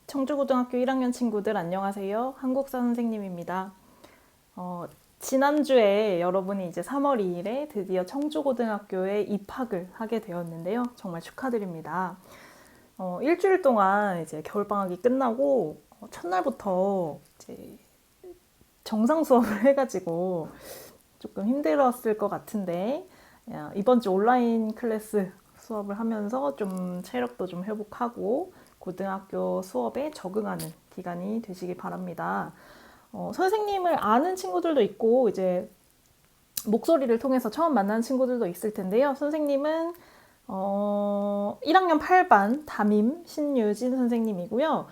청주고등학교 1학년 친구들 안녕하세요. 한국사 선생님입니다. 지난주에 여러분이 이제 3월 2일에 드디어 청주고등학교에 입학을 하게 되었는데요. 정말 축하드립니다. 일주일 동안 이제 겨울방학이 끝나고 첫날부터 이제 정상 수업을 해가지고 조금 힘들었을 것 같은데 이번 주 온라인 클래스 수업을 하면서 좀 체력도 좀 회복하고 고등학교 수업에 적응하는 기간이 되시기 바랍니다. 선생님을 아는 친구들도 있고 이제 목소리를 통해서 처음 만난 친구들도 있을 텐데요. 선생님은 1학년 8반 담임 신유진 선생님이고요.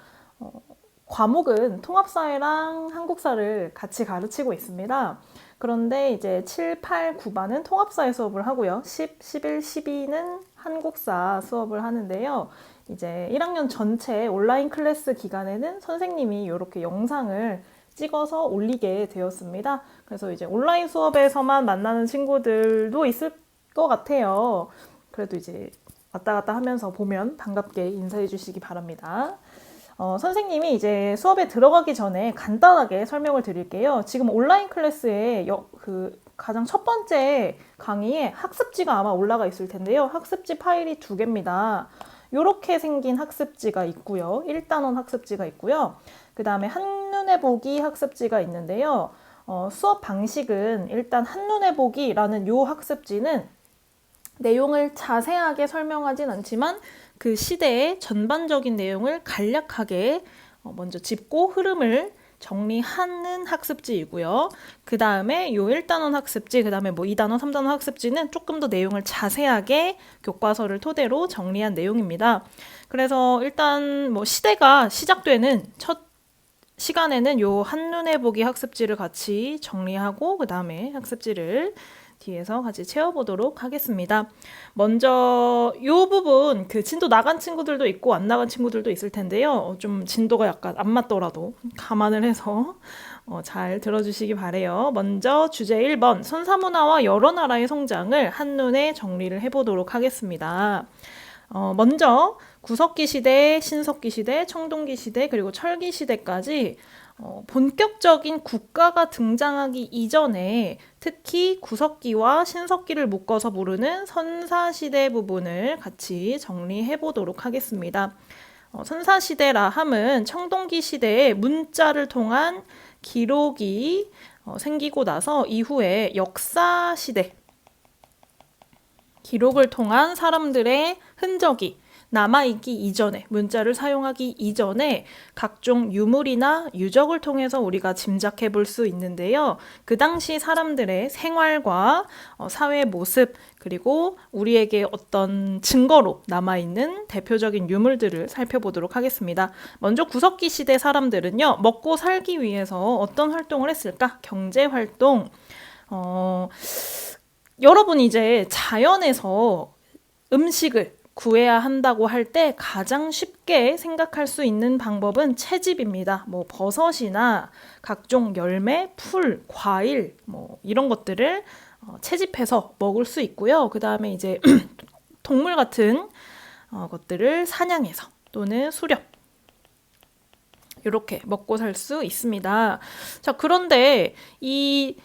과목은 통합사회랑 한국사를 같이 가르치고 있습니다. 그런데 이제 7, 8, 9반은 통합사회 수업을 하고요. 10, 11, 12는 한국사 수업을 하는데요. 이제 1학년 전체 온라인 클래스 기간에는 선생님이 이렇게 영상을 찍어서 올리게 되었습니다. 그래서 이제 온라인 수업에서만 만나는 친구들도 있을 것 같아요. 그래도 이제 왔다 갔다 하면서 보면 반갑게 인사해 주시기 바랍니다. 선생님이 이제 수업에 들어가기 전에 간단하게 설명을 드릴게요. 지금 온라인 클래스에 가장 첫 번째 강의에 학습지가 아마 올라가 있을 텐데요. 학습지 파일이 2개입니다. 이렇게 생긴 학습지가 있고요. 1단원 학습지가 있고요. 그 다음에 한눈에 보기 학습지가 있는데요. 수업 방식은 일단 한눈에 보기라는 이 학습지는 내용을 자세하게 설명하진 않지만 그 시대의 전반적인 내용을 간략하게 먼저 짚고 흐름을 정리하는 학습지이고요. 그 다음에 요 1단원 학습지, 그 다음에 뭐 2단원, 3단원 학습지는 조금 더 내용을 자세하게 교과서를 토대로 정리한 내용입니다. 그래서 일단 뭐 시대가 시작되는 첫 시간에는 요 한눈에 보기 학습지를 같이 정리하고 그 다음에 학습지를 뒤에서 같이 채워보도록 하겠습니다. 먼저 이 부분 진도 나간 친구들도 있고 안 나간 친구들도 있을 텐데요. 좀 진도가 약간 안 맞더라도 감안을 해서 잘 들어주시기 바래요. 먼저 주제 1번 선사문화와 여러 나라의 성장을 한눈에 정리를 해보도록 하겠습니다. 먼저 구석기 시대, 신석기 시대, 청동기 시대, 그리고 철기 시대까지 본격적인 국가가 등장하기 이전에 특히 구석기와 신석기를 묶어서 부르는 선사시대 부분을 같이 정리해 보도록 하겠습니다. 선사시대라 함은 청동기 시대에 문자를 통한 기록이 생기고 나서 이후에 역사시대, 기록을 통한 사람들의 흔적이 남아있기 이전에, 문자를 사용하기 이전에 각종 유물이나 유적을 통해서 우리가 짐작해 볼 수 있는데요. 그 당시 사람들의 생활과 사회 모습, 그리고 우리에게 어떤 증거로 남아있는 대표적인 유물들을 살펴보도록 하겠습니다. 먼저 구석기 시대 사람들은요, 먹고 살기 위해서 어떤 활동을 했을까? 경제활동. 여러분이 이제 자연에서 음식을 구해야 한다고 할 때 가장 쉽게 생각할 수 있는 방법은 채집입니다. 뭐 버섯이나 각종 열매, 풀, 과일 뭐 이런 것들을 채집해서 먹을 수 있고요. 그 다음에 이제 동물 같은 것들을 사냥해서 또는 수렵 이렇게 먹고 살 수 있습니다. 자, 그런데 이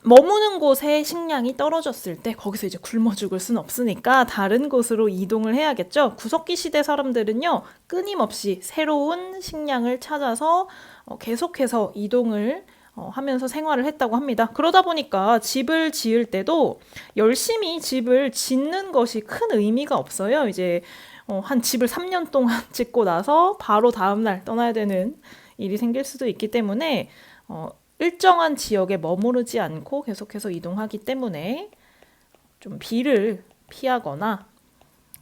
머무는 곳에 식량이 떨어졌을 때 거기서 이제 굶어 죽을 순 없으니까 다른 곳으로 이동을 해야겠죠. 구석기 시대 사람들은요, 끊임없이 새로운 식량을 찾아서 계속해서 이동을 하면서 생활을 했다고 합니다. 그러다 보니까 집을 지을 때도 열심히 집을 짓는 것이 큰 의미가 없어요. 이제 한 집을 3년 동안 짓고 나서 바로 다음날 떠나야 되는 일이 생길 수도 있기 때문에 일정한 지역에 머무르지 않고 계속해서 이동하기 때문에 좀 비를 피하거나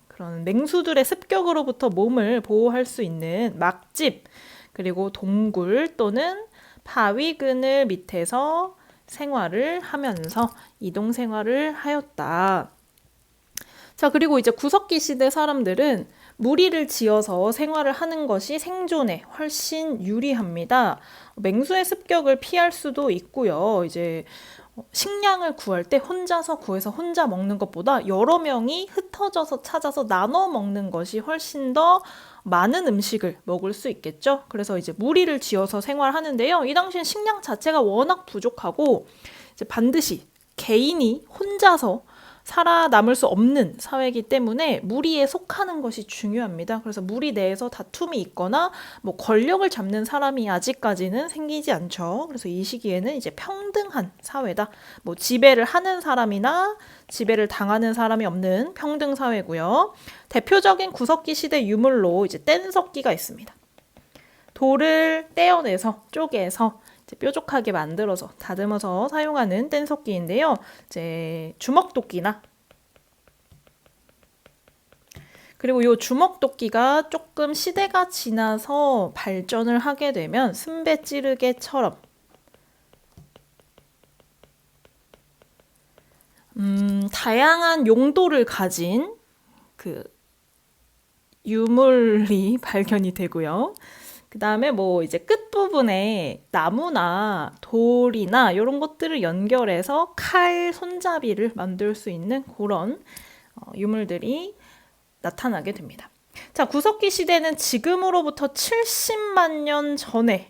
그런 맹수들의 습격으로부터 몸을 보호할 수 있는 막집, 그리고 동굴 또는 바위 그늘 밑에서 생활을 하면서 이동 생활을 하였다. 자, 그리고 이제 구석기 시대 사람들은 무리를 지어서 생활을 하는 것이 생존에 훨씬 유리합니다. 맹수의 습격을 피할 수도 있고요. 이제 식량을 구할 때 혼자서 구해서 혼자 먹는 것보다 여러 명이 흩어져서 찾아서 나눠 먹는 것이 훨씬 더 많은 음식을 먹을 수 있겠죠. 그래서 이제 무리를 지어서 생활하는데요. 이 당시엔 식량 자체가 워낙 부족하고 이제 반드시 개인이 혼자서 살아남을 수 없는 사회이기 때문에 무리에 속하는 것이 중요합니다. 그래서 무리 내에서 다툼이 있거나 뭐 권력을 잡는 사람이 아직까지는 생기지 않죠. 그래서 이 시기에는 이제 평등한 사회다. 뭐 지배를 하는 사람이나 지배를 당하는 사람이 없는 평등 사회고요. 대표적인 구석기 시대 유물로 이제 뗀석기가 있습니다. 돌을 떼어내서 쪼개서 뾰족하게 만들어서 다듬어서 사용하는 뗀석기인데요. 이제 주먹도끼나 그리고 이 주먹도끼가 조금 시대가 지나서 발전을 하게 되면 순배찌르개처럼 다양한 용도를 가진 그 유물이 발견이 되고요. 그 다음에 뭐 이제 끝부분에 나무나 돌이나 이런 것들을 연결해서 칼 손잡이를 만들 수 있는 그런 유물들이 나타나게 됩니다. 자, 구석기 시대는 지금으로부터 70만 년 전에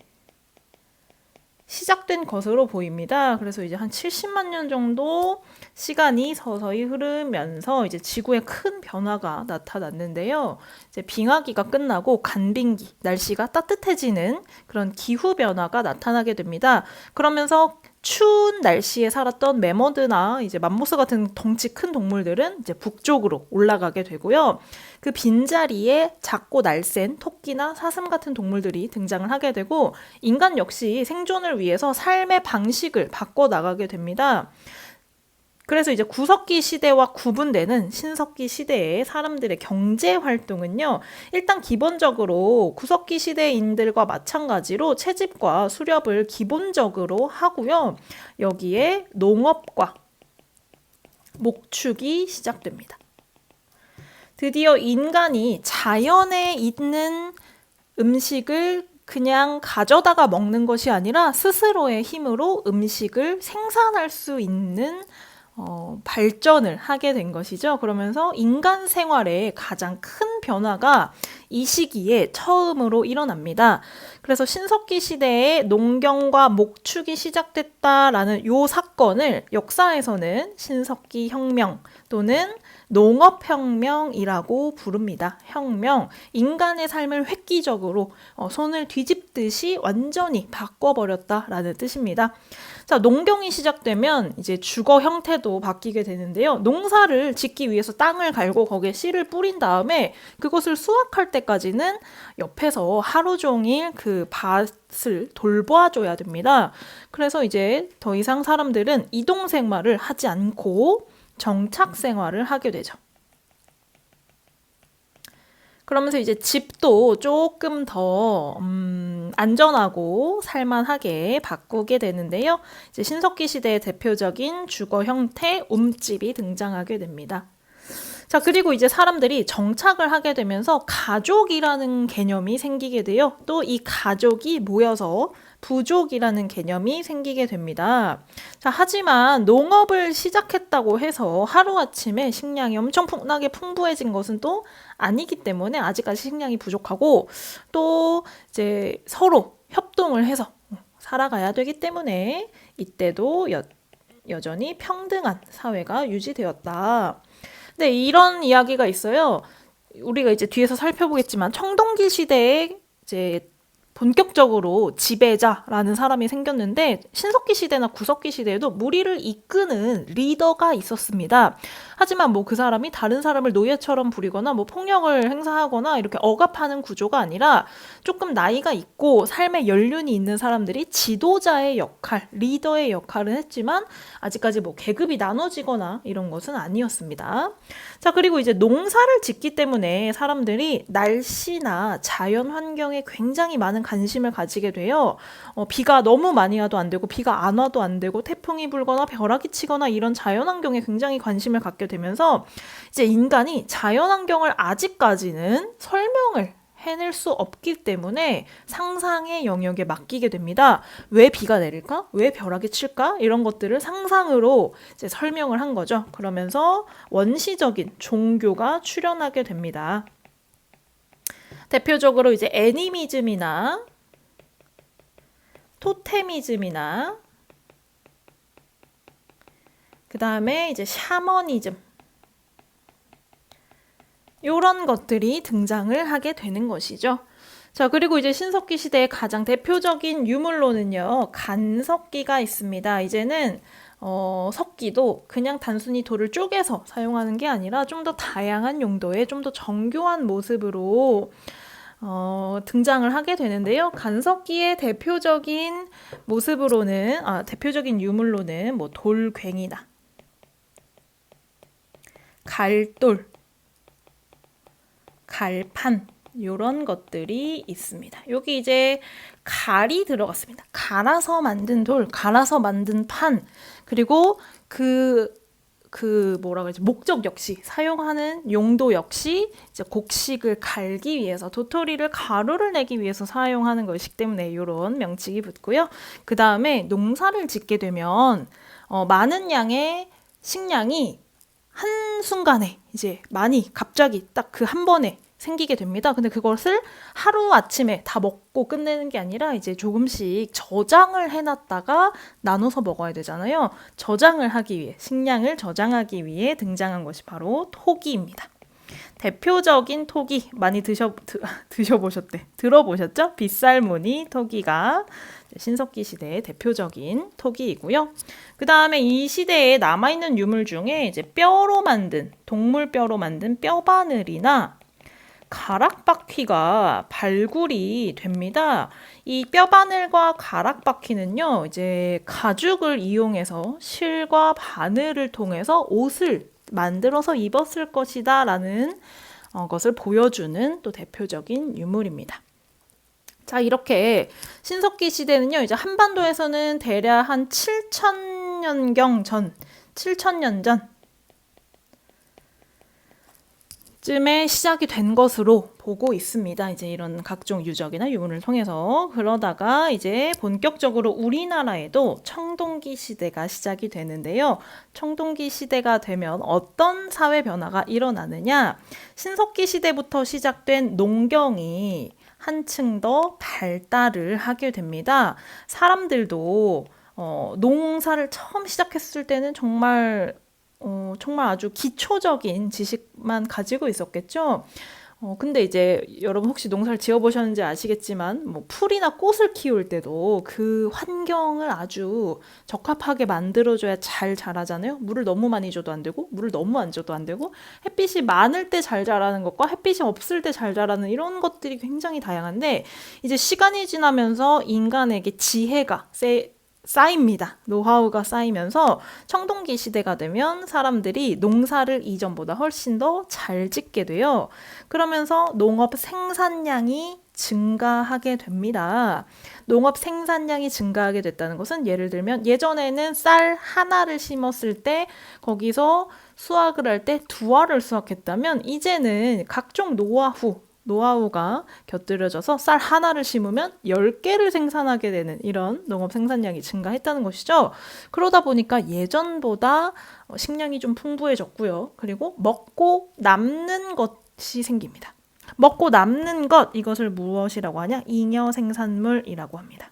시작된 것으로 보입니다. 그래서 이제 한 70만 년 정도 시간이 서서히 흐르면서 이제 지구에 큰 변화가 나타났는데요. 이제 빙하기가 끝나고 간빙기, 날씨가 따뜻해지는 그런 기후 변화가 나타나게 됩니다. 그러면서 추운 날씨에 살았던 매머드나 이제 맘모스 같은 덩치 큰 동물들은 이제 북쪽으로 올라가게 되고요. 그 빈자리에 작고 날쌘 토끼나 사슴 같은 동물들이 등장을 하게 되고 인간 역시 생존을 위해서 삶의 방식을 바꿔 나가게 됩니다. 그래서 이제 구석기 시대와 구분되는 신석기 시대의 사람들의 경제 활동은요. 일단 기본적으로 구석기 시대인들과 마찬가지로 채집과 수렵을 기본적으로 하고요. 여기에 농업과 목축이 시작됩니다. 드디어 인간이 자연에 있는 음식을 그냥 가져다가 먹는 것이 아니라 스스로의 힘으로 음식을 생산할 수 있는 발전을 하게 된 것이죠. 그러면서 인간 생활에 가장 큰 변화가 이 시기에 처음으로 일어납니다. 그래서 신석기 시대에 농경과 목축이 시작됐다라는 이 사건을 역사에서는 신석기 혁명 또는 농업혁명이라고 부릅니다. 혁명, 인간의 삶을 획기적으로 손을 뒤집듯이 완전히 바꿔버렸다라는 뜻입니다. 자, 농경이 시작되면 이제 주거 형태도 바뀌게 되는데요. 농사를 짓기 위해서 땅을 갈고 거기에 씨를 뿌린 다음에 그것을 수확할 때까지는 옆에서 하루 종일 그 밭을 돌봐줘야 됩니다. 그래서 이제 더 이상 사람들은 이동 생활을 하지 않고 정착 생활을 하게 되죠. 그러면서 이제 집도 조금 더 안전하고 살만하게 바꾸게 되는데요. 이제 신석기 시대의 대표적인 주거 형태 움집이 등장하게 됩니다. 자, 그리고 이제 사람들이 정착을 하게 되면서 가족이라는 개념이 생기게 돼요. 또 이 가족이 모여서 부족이라는 개념이 생기게 됩니다. 자, 하지만 농업을 시작했다고 해서 하루아침에 식량이 엄청 풍부해진 것은 또 아니기 때문에 아직까지 식량이 부족하고 또 이제 서로 협동을 해서 살아가야 되기 때문에 이때도 여전히 평등한 사회가 유지되었다. 네, 이런 이야기가 있어요. 우리가 이제 뒤에서 살펴보겠지만 청동기 시대에 이제 본격적으로 지배자라는 사람이 생겼는데 신석기 시대나 구석기 시대에도 무리를 이끄는 리더가 있었습니다. 하지만 뭐 그 사람이 다른 사람을 노예처럼 부리거나 뭐 폭력을 행사하거나 이렇게 억압하는 구조가 아니라 조금 나이가 있고 삶의 연륜이 있는 사람들이 지도자의 역할, 리더의 역할을 했지만 아직까지 뭐 계급이 나눠지거나 이런 것은 아니었습니다. 자, 그리고 이제 농사를 짓기 때문에 사람들이 날씨나 자연 환경에 굉장히 많은 관심을 가지게 돼요. 비가 너무 많이 와도 안 되고 비가 안 와도 안 되고 태풍이 불거나 벼락이 치거나 이런 자연 환경에 굉장히 관심을 갖게 되면서 이제 인간이 자연 환경을 아직까지는 설명을 해낼 수 없기 때문에 상상의 영역에 맡기게 됩니다. 왜 비가 내릴까? 왜 벼락이 칠까? 이런 것들을 상상으로 이제 설명을 한 거죠. 그러면서 원시적인 종교가 출현하게 됩니다. 대표적으로 이제 애니미즘이나 토테미즘이나 그 다음에 이제 샤머니즘 이런 것들이 등장을 하게 되는 것이죠. 자, 그리고 이제 신석기 시대의 가장 대표적인 유물로는요, 간석기가 있습니다. 이제는 석기도 그냥 단순히 돌을 쪼개서 사용하는 게 아니라 좀 더 다양한 용도의 좀 더 정교한 모습으로 등장을 하게 되는데요. 간석기의 대표적인 모습으로는, 대표적인 유물로는 뭐 돌괭이나 갈돌, 갈판 이런 것들이 있습니다. 여기 이제 갈이 들어갔습니다. 갈아서 만든 돌, 갈아서 만든 판, 그리고 뭐라 그러지? 목적 역시, 사용하는 용도 역시 이제 곡식을 갈기 위해서, 도토리를 가루를 내기 위해서 사용하는 것이기 때문에 이런 명칭이 붙고요. 그 다음에 농사를 짓게 되면 많은 양의 식량이 한순간에 이제 많이 갑자기 딱 그 한 번에 생기게 됩니다. 근데 그것을 하루 아침에 다 먹고 끝내는 게 아니라 이제 조금씩 저장을 해놨다가 나눠서 먹어야 되잖아요. 저장을 하기 위해, 식량을 저장하기 위해 등장한 것이 바로 토기입니다. 대표적인 토기 많이 들어보셨죠? 빗살무늬 토기가 신석기 시대의 대표적인 토기이고요. 그 다음에 이 시대에 남아있는 유물 중에 이제 뼈로 만든, 동물 뼈로 만든 뼈바늘이나 가락바퀴가 발굴이 됩니다. 이 뼈바늘과 가락바퀴는요, 이제 가죽을 이용해서 실과 바늘을 통해서 옷을 만들어서 입었을 것이다 라는 것을 보여주는 또 대표적인 유물입니다. 자, 이렇게 신석기 시대는요, 이제 한반도에서는 대략 한 7,000년경 전, 7,000년 전 쯤에 시작이 된 것으로 보고 있습니다. 이제 이런 각종 유적이나 유물을 통해서. 그러다가 이제 본격적으로 우리나라에도 청동기 시대가 시작이 되는데요. 청동기 시대가 되면 어떤 사회 변화가 일어나느냐? 신석기 시대부터 시작된 농경이 한층 더 발달을 하게 됩니다. 사람들도 농사를 처음 시작했을 때는 정말 아주 기초적인 지식만 가지고 있었겠죠. 근데 이제 여러분 혹시 농사를 지어보셨는지 아시겠지만 뭐 풀이나 꽃을 키울 때도 그 환경을 아주 적합하게 만들어줘야 잘 자라잖아요. 물을 너무 많이 줘도 안 되고 물을 너무 안 줘도 안 되고 햇빛이 많을 때 잘 자라는 것과 햇빛이 없을 때 잘 자라는 이런 것들이 굉장히 다양한데 이제 시간이 지나면서 인간에게 지혜가 쌓입니다. 노하우가 쌓이면서 청동기 시대가 되면 사람들이 농사를 이전보다 훨씬 더 잘 짓게 돼요. 그러면서 농업 생산량이 증가하게 됩니다. 농업 생산량이 증가하게 됐다는 것은 예를 들면 예전에는 쌀 하나를 심었을 때 거기서 수확을 할 때 2알을 수확했다면 이제는 각종 노하우가 곁들여져서 쌀 하나를 심으면 10개를 생산하게 되는 이런 농업 생산량이 증가했다는 것이죠. 그러다 보니까 예전보다 식량이 좀 풍부해졌고요. 그리고 먹고 남는 것이 생깁니다. 먹고 남는 것, 이것을 무엇이라고 하냐? 잉여 생산물이라고 합니다.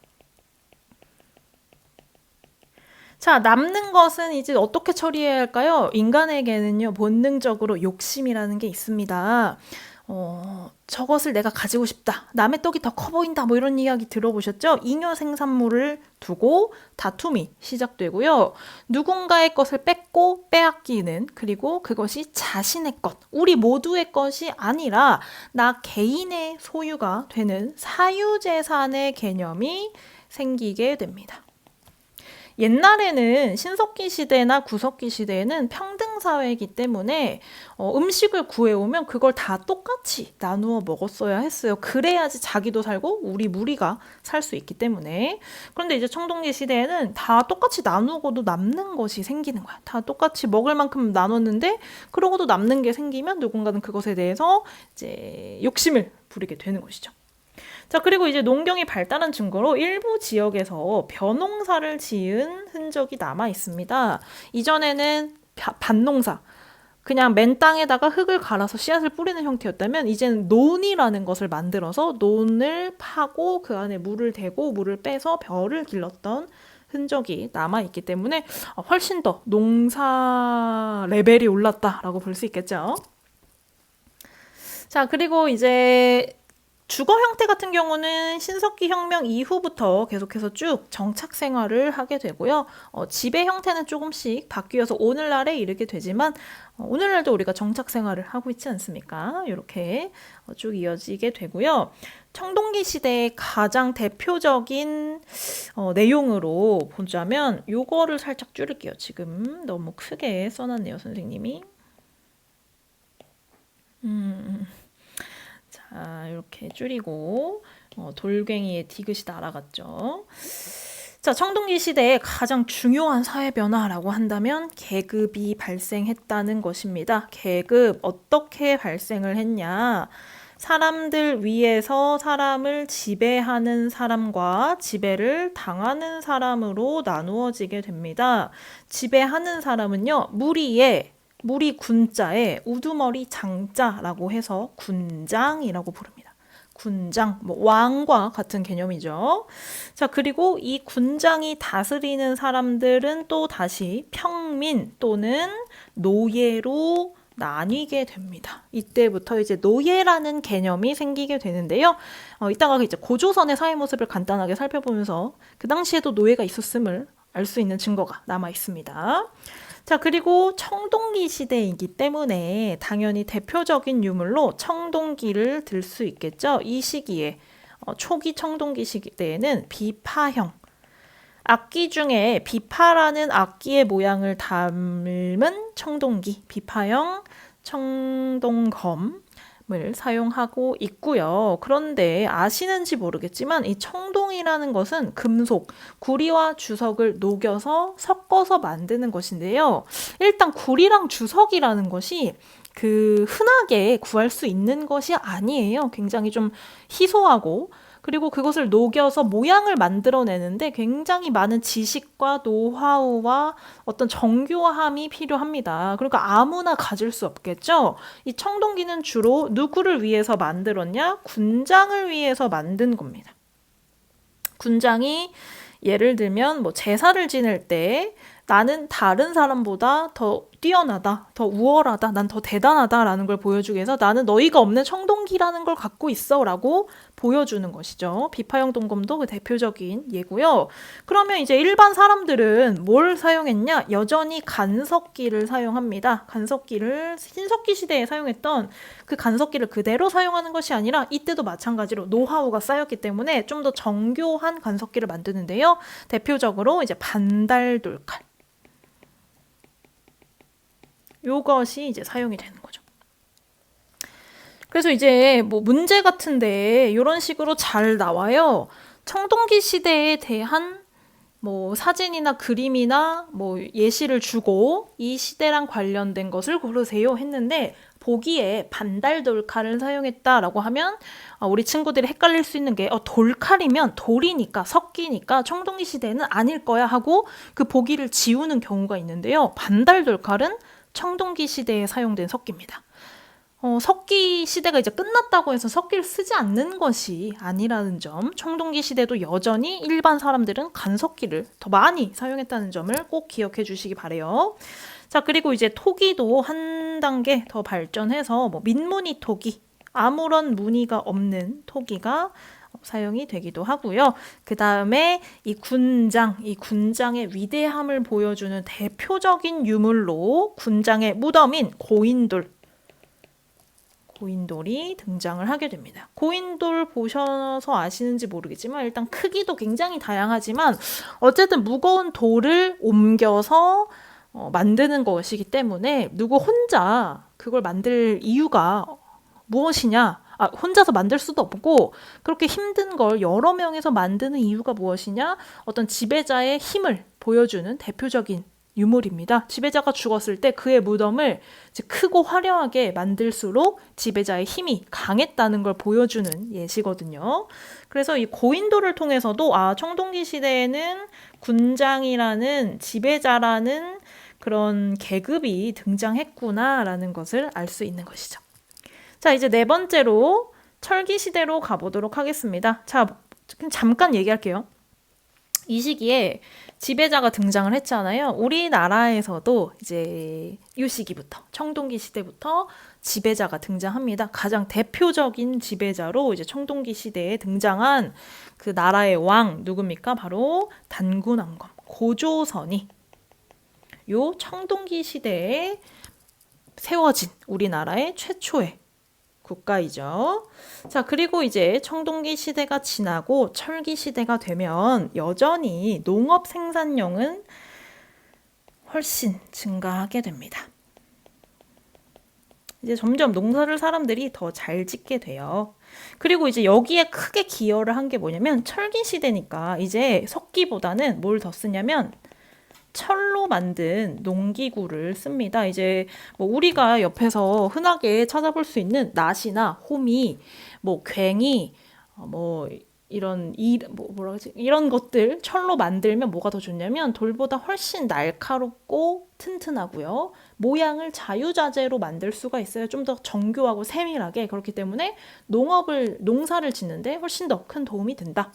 자, 남는 것은 이제 어떻게 처리해야 할까요? 인간에게는요, 본능적으로 욕심이라는 게 있습니다. 저것을 내가 가지고 싶다. 남의 떡이 더 커 보인다. 뭐 이런 이야기 들어보셨죠? 잉여 생산물을 두고 다툼이 시작되고요. 누군가의 것을 뺏고 빼앗기는, 그리고 그것이 자신의 것, 우리 모두의 것이 아니라 나 개인의 소유가 되는 사유재산의 개념이 생기게 됩니다. 옛날에는 신석기 시대나 구석기 시대에는 평등사회이기 때문에 음식을 구해오면 그걸 다 똑같이 나누어 먹었어야 했어요. 그래야지 자기도 살고 우리 무리가 살 수 있기 때문에. 그런데 이제 청동기 시대에는 다 똑같이 나누고도 남는 것이 생기는 거야. 다 똑같이 먹을 만큼 나눴는데 그러고도 남는 게 생기면 누군가는 그것에 대해서 이제 욕심을 부리게 되는 것이죠. 자, 그리고 이제 농경이 발달한 증거로 일부 지역에서 벼농사를 지은 흔적이 남아 있습니다. 이전에는 밭농사, 그냥 맨 땅에다가 흙을 갈아서 씨앗을 뿌리는 형태였다면 이제는 논이라는 것을 만들어서 논을 파고 그 안에 물을 대고 물을 빼서 벼를 길렀던 흔적이 남아있기 때문에 훨씬 더 농사 레벨이 올랐다라고 볼 수 있겠죠. 자, 그리고 이제 주거 형태 같은 경우는 신석기 혁명 이후부터 계속해서 쭉 정착 생활을 하게 되고요. 지배 형태는 조금씩 바뀌어서 오늘날에 이르게 되지만 오늘날도 우리가 정착 생활을 하고 있지 않습니까? 이렇게 쭉 이어지게 되고요. 청동기 시대의 가장 대표적인 내용으로 보자면 요거를 살짝 줄일게요. 지금 너무 크게 써놨네요, 선생님이. 자, 이렇게 줄이고 돌멩이의 디귿이 날아갔죠. 자, 청동기 시대의 가장 중요한 사회 변화라고 한다면 계급이 발생했다는 것입니다. 계급 어떻게 발생을 했냐? 사람들 위에서 사람을 지배하는 사람과 지배를 당하는 사람으로 나누어지게 됩니다. 지배하는 사람은요, 무리 군자에 우두머리 장자라고 해서 군장이라고 부릅니다. 군장, 왕과 같은 개념이죠. 자, 그리고 이 군장이 다스리는 사람들은 또 다시 평민 또는 노예로 나뉘게 됩니다. 이때부터 이제 노예라는 개념이 생기게 되는데요. 이따가 이제 고조선의 사회 모습을 간단하게 살펴보면서 그 당시에도 노예가 있었음을 알 수 있는 증거가 남아 있습니다. 자, 그리고 청동기 시대이기 때문에 당연히 대표적인 유물로 청동기를 들 수 있겠죠. 이 시기에 초기 청동기 시대에는 비파형 악기 중에 비파라는 악기의 모양을 담은 청동기, 비파형 청동검을 사용하고 있고요. 그런데 아시는지 모르겠지만 이 청동이라는 것은 금속, 구리와 주석을 녹여서 섞어서 만드는 것인데요. 일단 구리랑 주석이라는 것이 흔하게 구할 수 있는 것이 아니에요. 굉장히 좀 희소하고 그리고 그것을 녹여서 모양을 만들어내는데 굉장히 많은 지식과 노하우와 어떤 정교함이 필요합니다. 그러니까 아무나 가질 수 없겠죠. 이 청동기는 주로 누구를 위해서 만들었냐? 군장을 위해서 만든 겁니다. 군장이 예를 들면 제사를 지낼 때 나는 다른 사람보다 더 뛰어나다, 더 우월하다, 난 더 대단하다라는 걸 보여주기 위해서 나는 너희가 없는 청동기라는 걸 갖고 있어 라고 보여주는 것이죠. 비파형 동검도 그 대표적인 예고요. 그러면 이제 일반 사람들은 뭘 사용했냐? 여전히 간석기를 사용합니다. 간석기를 신석기 시대에 사용했던 그 간석기를 그대로 사용하는 것이 아니라 이때도 마찬가지로 노하우가 쌓였기 때문에 좀 더 정교한 간석기를 만드는데요. 대표적으로 이제 반달돌칼. 요것이 이제 사용이 되는 거죠. 그래서 이제 문제 같은데 이런 식으로 잘 나와요. 청동기 시대에 대한 사진이나 그림이나 예시를 주고 이 시대랑 관련된 것을 고르세요 했는데 보기에 반달돌칼을 사용했다라고 하면 우리 친구들이 헷갈릴 수 있는 게 돌칼이면 돌이니까 석기니까 청동기 시대는 아닐 거야 하고 그 보기를 지우는 경우가 있는데요. 반달돌칼은 청동기 시대에 사용된 석기입니다. 석기 시대가 이제 끝났다고 해서 석기를 쓰지 않는 것이 아니라는 점, 청동기 시대도 여전히 일반 사람들은 간석기를 더 많이 사용했다는 점을 꼭 기억해 주시기 바래요. 자, 그리고 이제 토기도 한 단계 더 발전해서 민무늬 토기, 아무런 무늬가 없는 토기가 사용이 되기도 하고요. 그 다음에 이 군장의 위대함을 보여주는 대표적인 유물로 군장의 무덤인 고인돌이 등장을 하게 됩니다. 고인돌 보셔서 아시는지 모르겠지만 일단 크기도 굉장히 다양하지만 어쨌든 무거운 돌을 옮겨서 만드는 것이기 때문에 누구 혼자 그걸 만들 이유가 무엇이냐? 혼자서 만들 수도 없고 그렇게 힘든 걸 여러 명에서 만드는 이유가 무엇이냐? 어떤 지배자의 힘을 보여주는 대표적인 유물입니다. 지배자가 죽었을 때 그의 무덤을 이제 크고 화려하게 만들수록 지배자의 힘이 강했다는 걸 보여주는 예시거든요. 그래서 이 고인돌을 통해서도 청동기 시대에는 군장이라는 지배자라는 그런 계급이 등장했구나라는 것을 알 수 있는 것이죠. 자, 이제 네 번째로 철기 시대로 가보도록 하겠습니다. 자, 잠깐 얘기할게요. 이 시기에 지배자가 등장을 했잖아요. 우리나라에서도 이제 이 시기부터 청동기 시대부터 지배자가 등장합니다. 가장 대표적인 지배자로 이제 청동기 시대에 등장한 그 나라의 왕 누굽니까? 바로 단군왕검 고조선이 요 청동기 시대에 세워진 우리나라의 최초의 국가이죠. 자, 그리고 이제 청동기 시대가 지나고 철기 시대가 되면 여전히 농업 생산량은 훨씬 증가하게 됩니다. 이제 점점 농사를 사람들이 더 잘 짓게 돼요. 그리고 이제 여기에 크게 기여를 한 게 뭐냐면 철기 시대니까 이제 석기보다는 뭘 더 쓰냐면 철로 만든 농기구를 씁니다. 이제 뭐 우리가 옆에서 흔하게 찾아볼 수 있는 낫이나 호미, 뭐 괭이, 뭐 이런 뭐라 그러지? 이런 것들 철로 만들면 뭐가 더 좋냐면 돌보다 훨씬 날카롭고 튼튼하고요. 모양을 자유자재로 만들 수가 있어요. 좀 더 정교하고 세밀하게. 그렇기 때문에 농사를 짓는데 훨씬 더 큰 도움이 된다.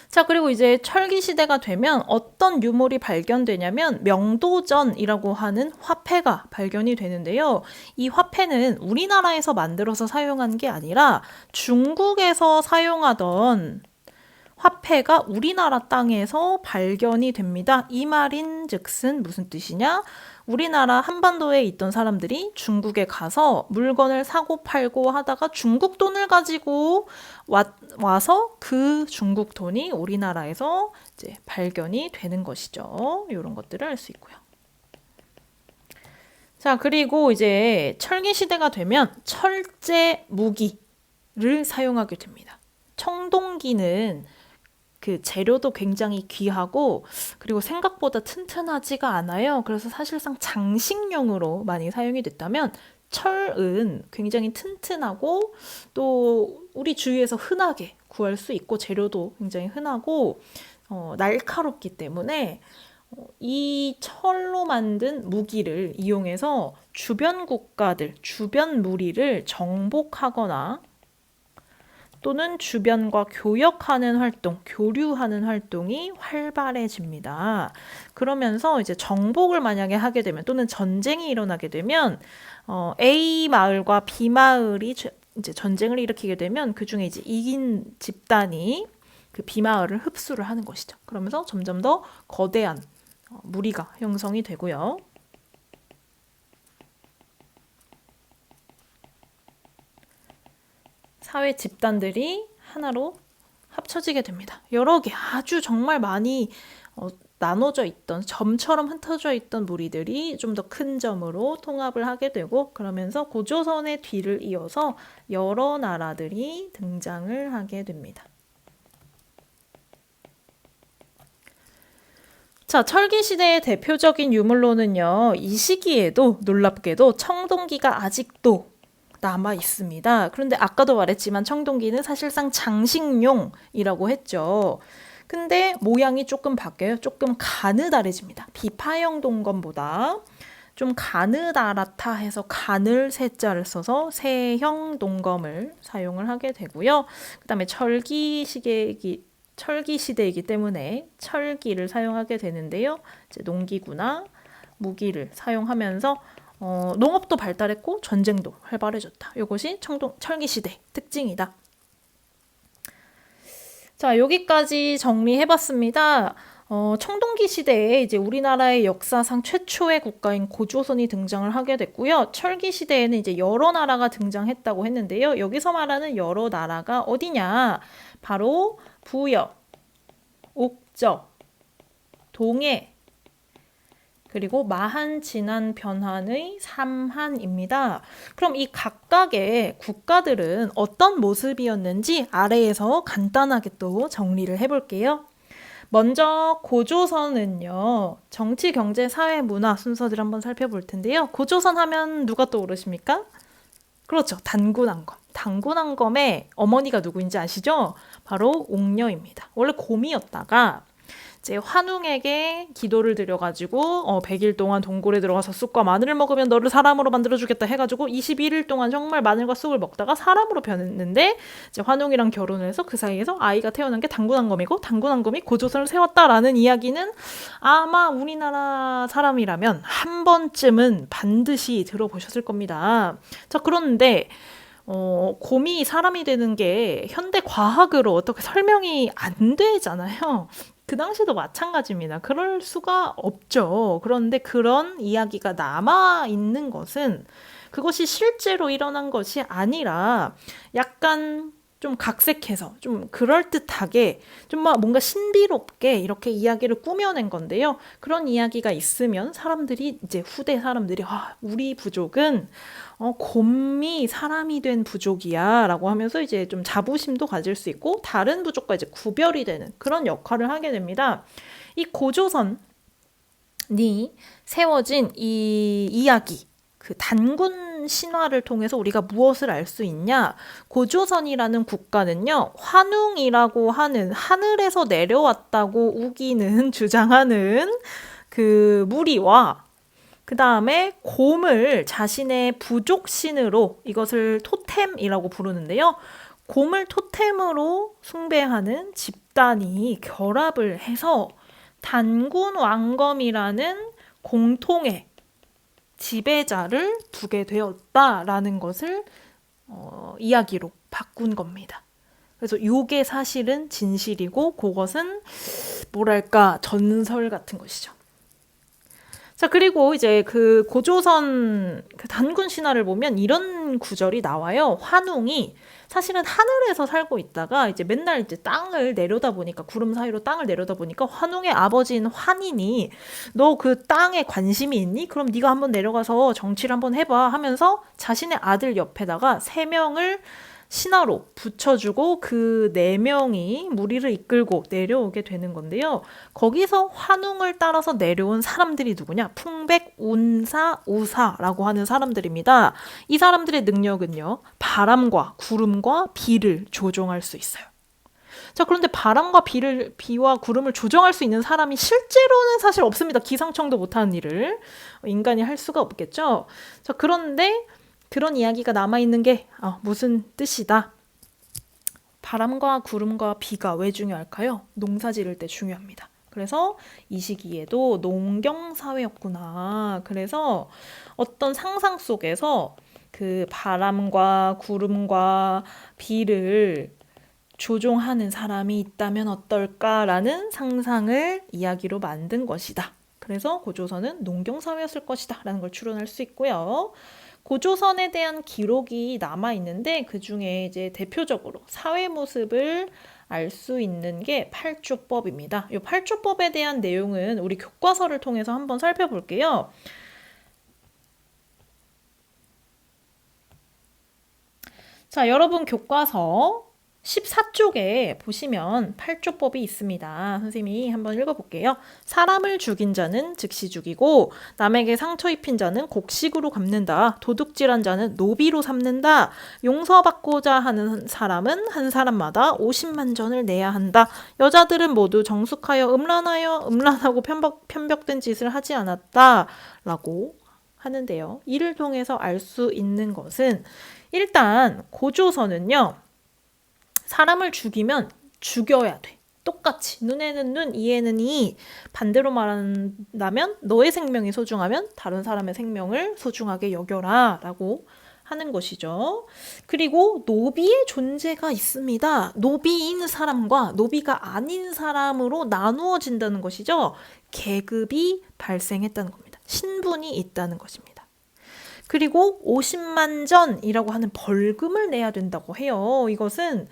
자, 그리고 이제 철기 시대가 되면 어떤 유물이 발견되냐면 명도전이라고 하는 화폐가 발견이 되는데요. 이 화폐는 우리나라에서 만들어서 사용한 게 아니라 중국에서 사용하던 화폐가 우리나라 땅에서 발견이 됩니다. 이 말인즉슨 무슨 뜻이냐? 우리나라 한반도에 있던 사람들이 중국에 가서 물건을 사고 팔고 하다가 중국 돈을 가지고 와서 그 중국 돈이 우리나라에서 이제 발견이 되는 것이죠. 이런 것들을 알 수 있고요. 자, 그리고 이제 철기 시대가 되면 철제 무기를 사용하게 됩니다. 청동기는 그 재료도 굉장히 귀하고 그리고 생각보다 튼튼하지가 않아요. 그래서 사실상 장식용으로 많이 사용이 됐다면 철은 굉장히 튼튼하고 또 우리 주위에서 흔하게 구할 수 있고 재료도 굉장히 흔하고 날카롭기 때문에 이 철로 만든 무기를 이용해서 주변 국가들, 주변 무리를 정복하거나 또는 주변과 교역하는 활동, 교류하는 활동이 활발해집니다. 그러면서 이제 정복을 만약에 하게 되면 또는 전쟁이 일어나게 되면 A 마을과 B 마을이 이제 전쟁을 일으키게 되면 그 중에 이제 이긴 집단이 그 B 마을을 흡수를 하는 것이죠. 그러면서 점점 더 거대한 무리가 형성이 되고요. 사회 집단들이 하나로 합쳐지게 됩니다. 여러 개 아주 정말 많이 나눠져 있던 점처럼 흩어져 있던 무리들이 좀 더 큰 점으로 통합을 하게 되고 그러면서 고조선의 뒤를 이어서 여러 나라들이 등장을 하게 됩니다. 자, 철기 시대의 대표적인 유물로는요. 이 시기에도 놀랍게도 청동기가 아직도 남아 있습니다. 그런데 아까도 말했지만 청동기는 사실상 장식용이라고 했죠. 근데 모양이 조금 바뀌어요. 조금 가느다래집니다. 비파형 동검보다 좀 가느다랗다 해서 가늘 세자를 써서 세형 동검을 사용을 하게 되고요. 그 다음에 철기 시대이기 때문에 철기를 사용하게 되는데요. 이제 농기구나 무기를 사용하면서 농업도 발달했고 전쟁도 활발해졌다. 이것이 철기 시대 특징이다. 자, 여기까지 정리해봤습니다. 청동기 시대에 이제 우리나라의 역사상 최초의 국가인 고조선이 등장을 하게 됐고요. 철기 시대에는 이제 여러 나라가 등장했다고 했는데요. 여기서 말하는 여러 나라가 어디냐? 바로 부여, 옥저, 동해, 그리고 마한, 진한, 변한의 3한입니다. 그럼 이 각각의 국가들은 어떤 모습이었는지 아래에서 간단하게 또 정리를 해볼게요. 먼저 고조선은요. 정치, 경제, 사회, 문화 순서들 한번 살펴볼 텐데요. 고조선 하면 누가 떠오르십니까? 그렇죠. 단군왕검. 단군왕검의 어머니가 누구인지 아시죠? 바로 옥녀입니다. 원래 곰이었다가 이제 환웅에게 기도를 드려가지고 100일 동안 동굴에 들어가서 쑥과 마늘을 먹으면 너를 사람으로 만들어주겠다 해가지고 21일 동안 정말 마늘과 쑥을 먹다가 사람으로 변했는데 이제 환웅이랑 결혼을 해서 그 사이에서 아이가 태어난 게 당군왕검이고 당군왕검이 고조선을 세웠다라는 이야기는 아마 우리나라 사람이라면 한 번쯤은 반드시 들어보셨을 겁니다. 자, 그런데 곰이 사람이 되는 게 현대 과학으로 어떻게 설명이 안 되잖아요. 그 당시도 마찬가지입니다. 그럴 수가 없죠. 그런데 그런 이야기가 남아 있는 것은 그것이 실제로 일어난 것이 아니라 약간 좀 각색해서 좀 그럴듯하게 좀 뭔가 신비롭게 이렇게 이야기를 꾸며낸 건데요. 그런 이야기가 있으면 사람들이 이제 후대 사람들이 우리 부족은 곰이 사람이 된 부족이야 라고 하면서 이제 좀 자부심도 가질 수 있고 다른 부족과 이제 구별이 되는 그런 역할을 하게 됩니다. 이 고조선이 세워진 이 이야기, 그 단군 신화를 통해서 우리가 무엇을 알 수 있냐? 고조선이라는 국가는요, 환웅이라고 하는 하늘에서 내려왔다고 우기는 주장하는 그 무리와 그 다음에 곰을 자신의 부족신으로 이것을 토템이라고 부르는데요. 곰을 토템으로 숭배하는 집단이 결합을 해서 단군왕검이라는 공통의 지배자를 두게 되었다라는 것을 이야기로 바꾼 겁니다. 그래서 이게 사실은 진실이고 그것은 뭐랄까 전설 같은 것이죠. 자, 그리고 이제 그 고조선 그 단군 신화를 보면 이런 구절이 나와요. 환웅이 사실은 하늘에서 살고 있다가 이제 맨날 이제 땅을 내려다 보니까 구름 사이로 땅을 내려다 보니까 환웅의 아버지인 환인이 너 그 땅에 관심이 있니? 그럼 네가 한번 내려가서 정치를 한번 해봐 하면서 자신의 아들 옆에다가 3명을 신하로 붙여주고 그 4명이 무리를 이끌고 내려오게 되는 건데요. 거기서 환웅을 따라서 내려온 사람들이 누구냐? 풍백, 운사, 우사라고 하는 사람들입니다. 이 사람들의 능력은요. 바람과 구름과 비를 조종할 수 있어요. 자, 그런데 바람과 비와 구름을 조정할 수 있는 사람이 실제로는 사실 없습니다. 기상청도 못하는 일을 인간이 할 수가 없겠죠. 자, 그런데 그런 이야기가 남아있는 게 무슨 뜻이다? 바람과 구름과 비가 왜 중요할까요? 농사 지를 때 중요합니다. 그래서 이 시기에도 농경사회였구나. 그래서 어떤 상상 속에서 그 바람과 구름과 비를 조종하는 사람이 있다면 어떨까라는 상상을 이야기로 만든 것이다. 그래서 고조선은 농경사회였을 것이다 라는 걸 추론할 수 있고요. 고조선에 대한 기록이 남아있는데 그 중에 이제 대표적으로 사회 모습을 알 수 있는 게 팔조법입니다. 이 팔조법에 대한 내용은 우리 교과서를 통해서 한번 살펴볼게요. 자, 여러분 교과서 14쪽에 보시면 8조법이 있습니다. 선생님이 한번 읽어볼게요. 사람을 죽인 자는 즉시 죽이고 남에게 상처 입힌 자는 곡식으로 갚는다. 도둑질한 자는 노비로 삼는다. 용서받고자 하는 사람은 한 사람마다 50만 전을 내야 한다. 여자들은 모두 정숙하여 음란하고 편벽된 짓을 하지 않았다. 라고 하는데요. 이를 통해서 알 수 있는 것은 일단 고조선은요. 사람을 죽이면 죽여야 돼. 똑같이 눈에는 눈, 이에는 이. 반대로 말한다면 너의 생명이 소중하면 다른 사람의 생명을 소중하게 여겨라 라고 하는 것이죠. 그리고 노비의 존재가 있습니다. 노비인 사람과 노비가 아닌 사람으로 나누어진다는 것이죠. 계급이 발생했다는 겁니다. 신분이 있다는 것입니다. 그리고 50만 전이라고 하는 벌금을 내야 된다고 해요. 이것은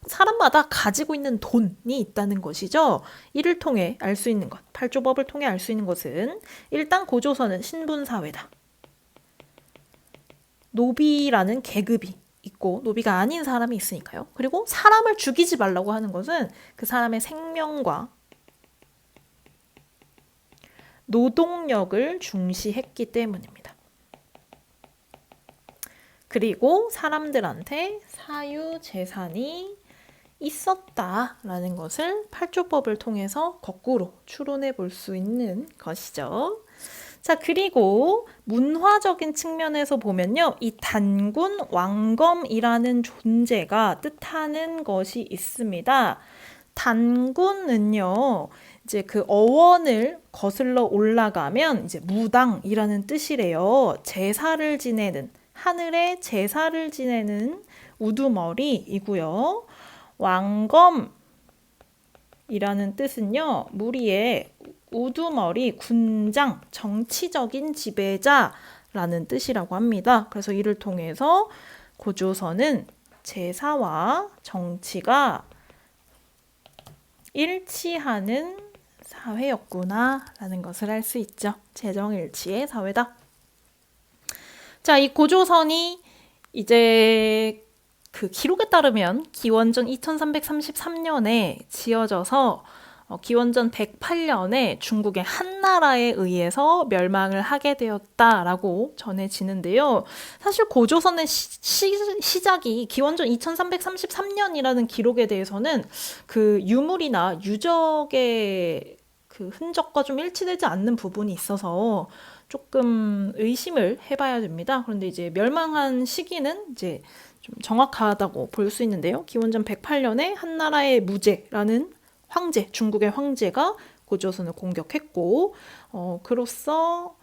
사람마다 가지고 있는 돈이 있다는 것이죠. 이를 통해 알 수 있는 것, 팔조법을 통해 알 수 있는 것은 일단 고조선은 신분사회다. 노비라는 계급이 있고 노비가 아닌 사람이 있으니까요. 그리고 사람을 죽이지 말라고 하는 것은 그 사람의 생명과 노동력을 중시했기 때문입니다. 그리고 사람들한테 사유재산이 있었다라는 것을 팔조법을 통해서 거꾸로 추론해 볼 수 있는 것이죠. 자, 그리고 문화적인 측면에서 보면요. 이 단군 왕검이라는 존재가 뜻하는 것이 있습니다. 단군은요, 이제 그 어원을 거슬러 올라가면 이제 무당이라는 뜻이래요. 제사를 지내는, 하늘에 제사를 지내는 우두머리이고요. 왕검이라는 뜻은요, 무리의 우두머리, 군장, 정치적인 지배자라는 뜻이라고 합니다. 그래서 이를 통해서 고조선은 제사와 정치가 일치하는 사회였구나라는 것을 알 수 있죠. 재정일치의 사회다. 자, 이 고조선이 이제 그 기록에 따르면 기원전 2333년에 지어져서 기원전 108년에 중국의 한나라에 의해서 멸망을 하게 되었다라고 전해지는데요. 사실 고조선의 시작이 기원전 2333년이라는 기록에 대해서는 그 유물이나 유적의 그 흔적과 좀 일치되지 않는 부분이 있어서 조금 의심을 해봐야 됩니다. 그런데 이제 멸망한 시기는 이제 좀 정확하다고 볼 수 있는데요. 기원전 108년에 한나라의 무제라는 황제, 중국의 황제가 고조선을 공격했고 그로써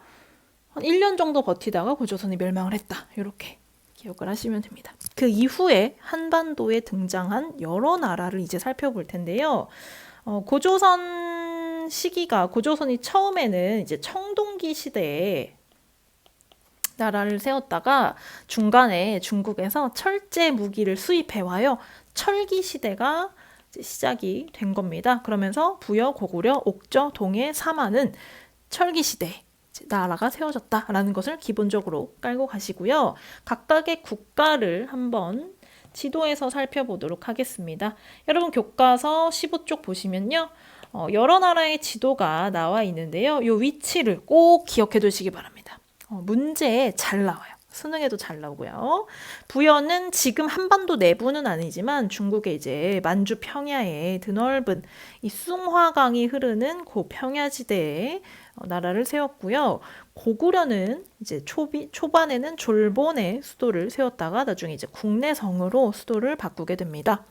한 1년 정도 버티다가 고조선이 멸망을 했다. 이렇게 기억을 하시면 됩니다. 그 이후에 한반도에 등장한 여러 나라를 이제 살펴볼 텐데요. 고조선 시기가 고조선이 처음에는 이제 청동기 시대에 나라를 세웠다가 중간에 중국에서 철제 무기를 수입해와요. 철기 시대가 시작이 된 겁니다. 그러면서 부여, 고구려, 옥저, 동해, 사마는 철기 시대 나라가 세워졌다라는 것을 기본적으로 깔고 가시고요. 각각의 국가를 한번 지도에서 살펴보도록 하겠습니다. 여러분 교과서 15쪽 보시면요. 여러 나라의 지도가 나와 있는데요. 이 위치를 꼭 기억해 두시기 바랍니다. 문제에 잘 나와요. 수능에도 잘 나오고요. 부여는 지금 한반도 내부는 아니지만 중국의 이제 만주 평야에 드넓은 이 숭화강이 흐르는 그 평야지대에 나라를 세웠고요. 고구려는 이제 초반에는 졸본의 수도를 세웠다가 나중에 이제 국내성으로 수도를 바꾸게 됩니다.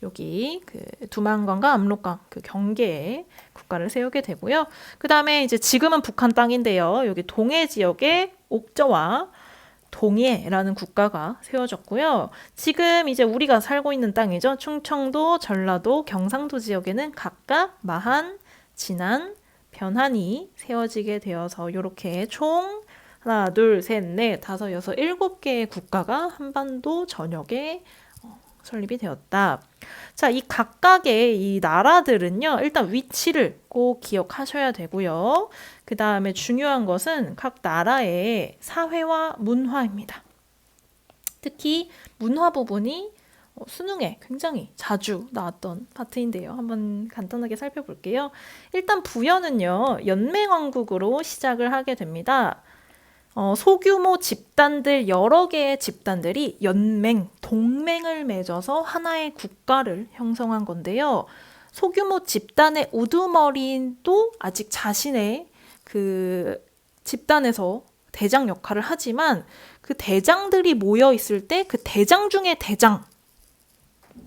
여기 그 두만강과 압록강 그 경계에 국가를 세우게 되고요. 그 다음에 이제 지금은 북한 땅인데요. 여기 동해 지역에 옥저와 동해라는 국가가 세워졌고요. 지금 이제 우리가 살고 있는 땅이죠. 충청도, 전라도, 경상도 지역에는 각각 마한, 진안, 변한이 세워지게 되어서 이렇게 총 하나, 둘, 셋, 넷, 다섯, 여섯, 7개의 국가가 한반도 전역에 설립이 되었다. 자, 이 각각의 이 나라들은요, 일단 위치를 꼭 기억하셔야 되고요. 그 다음에 중요한 것은 각 나라의 사회와 문화입니다. 특히 문화 부분이 수능에 굉장히 자주 나왔던 파트인데요. 한번 간단하게 살펴볼게요. 일단 부여는요, 연맹왕국으로 시작을 하게 됩니다. 소규모 집단들, 여러 개의 집단들이 연맹, 동맹을 맺어서 하나의 국가를 형성한 건데요. 소규모 집단의 우두머리도 아직 자신의 그 집단에서 대장 역할을 하지만 그 대장들이 모여 있을 때 그 대장 중에 대장,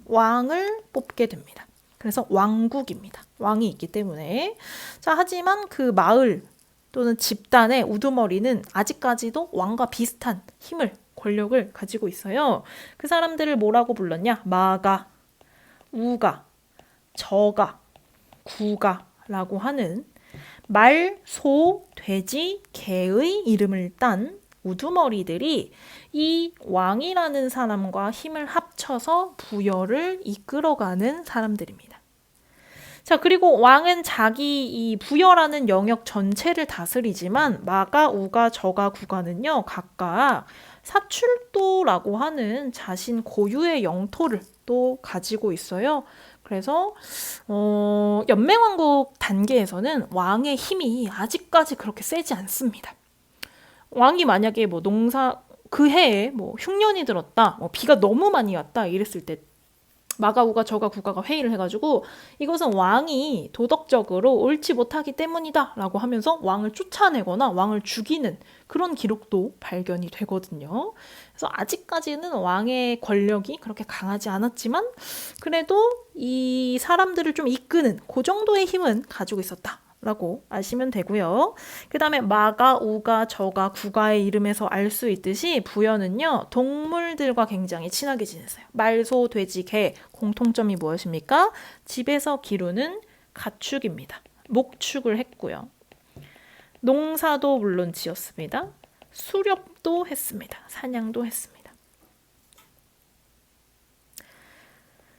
왕을 뽑게 됩니다. 그래서 왕국입니다. 왕이 있기 때문에. 자, 하지만 그 마을 또는 집단의 우두머리는 아직까지도 왕과 비슷한 힘을, 권력을 가지고 있어요. 그 사람들을 뭐라고 불렀냐? 마가, 우가, 저가, 구가라고 하는 말, 소, 돼지, 개의 이름을 딴 우두머리들이 이 왕이라는 사람과 힘을 합쳐서 부여를 이끌어가는 사람들입니다. 자, 그리고 왕은 자기 이 부여라는 영역 전체를 다스리지만 마가, 우가, 저가, 구가는요, 각각 사출도라고 하는 자신 고유의 영토를 또 가지고 있어요. 그래서 연맹왕국 단계에서는 왕의 힘이 아직까지 그렇게 세지 않습니다. 왕이 만약에 뭐 농사 그 해에 뭐 흉년이 들었다, 비가 너무 많이 왔다 이랬을 때 마가 우가 저가 구가가 회의를 해가지고 이것은 왕이 도덕적으로 옳지 못하기 때문이다 라고 하면서 왕을 쫓아내거나 왕을 죽이는 그런 기록도 발견이 되거든요. 그래서 아직까지는 왕의 권력이 그렇게 강하지 않았지만 그래도 이 사람들을 좀 이끄는 그 정도의 힘은 가지고 있었다 라고 아시면 되고요. 그 다음에 마가, 우가, 저가, 구가의 이름에서 알 수 있듯이 부여는요, 동물들과 굉장히 친하게 지냈어요. 말, 소, 돼지, 개, 공통점이 무엇입니까? 집에서 기르는 가축입니다. 목축을 했고요. 농사도 물론 지었습니다. 수렵도 했습니다. 사냥도 했습니다.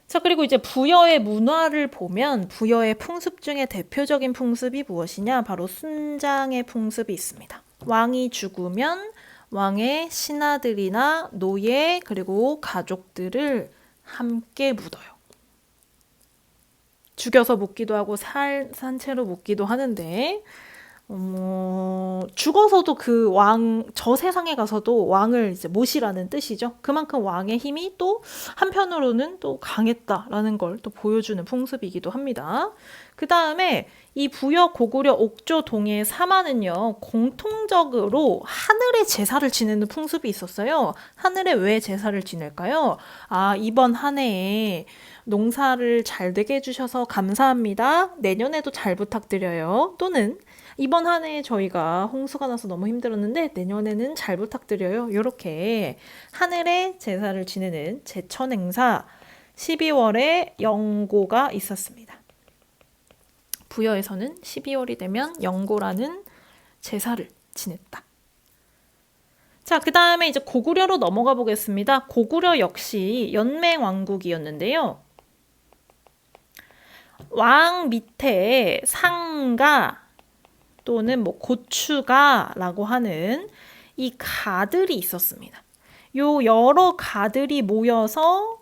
자, 그리고 이제 부여의 문화를 보면 부여의 풍습 중에 대표적인 풍습이 무엇이냐? 바로 순장의 풍습이 있습니다. 왕이 죽으면 왕의 신하들이나 노예 그리고 가족들을 함께 묻어요. 죽여서 묻기도 하고 산채로 묻기도 하는데 죽어서도 그 저 세상에 가서도 왕을 이제 모시라는 뜻이죠. 그만큼 왕의 힘이 또 한편으로는 또 강했다라는 걸 또 보여주는 풍습이기도 합니다. 그 다음에 이 부여, 고구려, 옥조, 동해, 사마는요, 공통적으로 하늘에 제사를 지내는 풍습이 있었어요. 하늘에 왜 제사를 지낼까요? 이번 한 해에 농사를 잘 되게 해주셔서 감사합니다. 내년에도 잘 부탁드려요. 또는 이번 한 해 저희가 홍수가 나서 너무 힘들었는데 내년에는 잘 부탁드려요. 이렇게 하늘에 제사를 지내는 제천 행사 12월에 영고가 있었습니다. 부여에서는 12월이 되면 영고라는 제사를 지냈다. 자, 그 다음에 이제 고구려로 넘어가 보겠습니다. 고구려 역시 연맹왕국이었는데요. 왕 밑에 상가 또는 고추가라고 하는 이 가들이 있었습니다. 요 여러 가들이 모여서